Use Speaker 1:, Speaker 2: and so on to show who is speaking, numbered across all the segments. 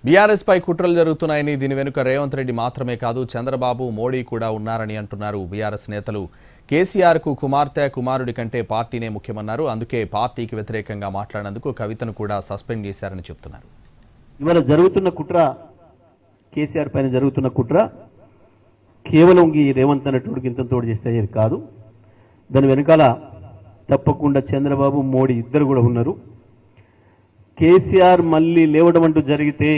Speaker 1: BRS పై కుట్రలు జరుగుతున్నాయని దీని వెనుక రేవంత్ రెడ్డి మాత్రమే కాదు చంద్రబాబు మోడీ కూడా ఉన్నారని అంటున్నారు బీఆర్ఎస్ నేతలు. కేసీఆర్ కు కుమార్తె కుమారుడి కంటే పార్టీనే ముఖ్యమన్నారు. అందుకే పార్టీకి వ్యతిరేకంగా మాట్లాడినందుకు కవితను కూడా సస్పెండ్ చేశారని చెప్తున్నారు.
Speaker 2: ఇవాళ జరుగుతున్న కుట్ర, కేసీఆర్ పైన జరుగుతున్న కుట్ర కేవలం ఈ రేవంత్ అన్నటువంటి ఇంతతోడు చేస్తే కాదు. దాని వెనకాల తప్పకుండా చంద్రబాబు మోడీ ఇద్దరు కూడా ఉన్నారు. కేసీఆర్ మళ్ళీ లేవడం అంటూ జరిగితే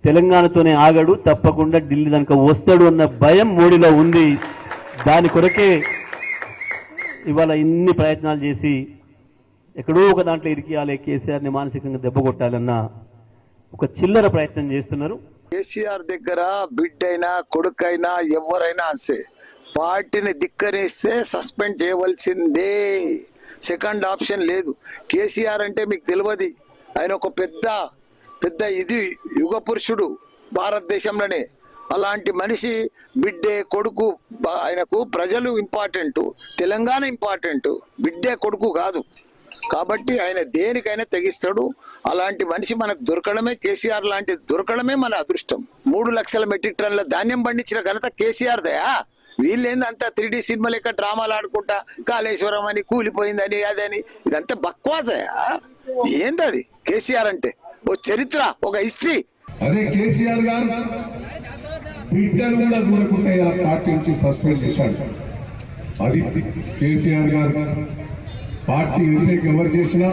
Speaker 2: తెలంగాణతోనే ఆగడు, తప్పకుండా ఢిల్లీ దానికి వస్తాడు అన్న భయం మోడీలో ఉంది. దాని కొరకే ఇవాళ ఇన్ని ప్రయత్నాలు చేసి ఎక్కడో ఒక దాంట్లో ఇరికియాలి, కేసీఆర్ని మానసికంగా దెబ్బ కొట్టాలన్న ఒక చిల్లర ప్రయత్నం చేస్తున్నారు.
Speaker 3: కేసీఆర్ దగ్గర బిడ్డైనా కొడుకైనా ఎవరైనా అన్సే పార్టీని ధిక్కరిస్తే సస్పెండ్ చేయవలసిందే. సెకండ్ ఆప్షన్ లేదు. కేసీఆర్ అంటే మీకు తెలియదు, ఆయన ఒక పెద్ద ఇది యుగ పురుషుడు భారతదేశంలోనే. అలాంటి మనిషి బిడ్డే కొడుకు, ఆయనకు ప్రజలు ఇంపార్టెంట్, తెలంగాణ ఇంపార్టెంట్, బిడ్డే కొడుకు కాదు. కాబట్టి ఆయన దేనికైనా తెగిస్తాడు. అలాంటి మనిషి మనకు దొరకడమే, కేసీఆర్ లాంటి దొరకడమే మన అదృష్టం. 3 లక్షల మెట్రిక్ టన్నుల ధాన్యం పండించిన ఘనత కేసీఆర్దయా. వీళ్ళేంది అంతా 3D సినిమా లెక్క డ్రామాలు ఆడుకుంటా కాళేశ్వరం అని కూలిపోయిందని అదని, ఇదంతా బక్వాసయా. ఏందది కేసీఆర్ అంటే? ఓ చరిత్ర, ఒక హిస్టరీ.
Speaker 4: అదే కేసీఆర్ గారు బిడ్డను కూడా దూరకుండా ఆ పార్టీ నుంచి సస్పెండ్ చేశాడు. అది కేసీఆర్ గారు పార్టీ వ్యతిరేకం ఎవరు చేసినా,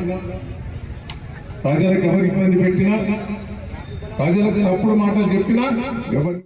Speaker 4: ప్రజలకు ఎవరు ఇబ్బంది పెట్టినా, ప్రజలకు తప్పుడు మాటలు చెప్పినా ఎవరు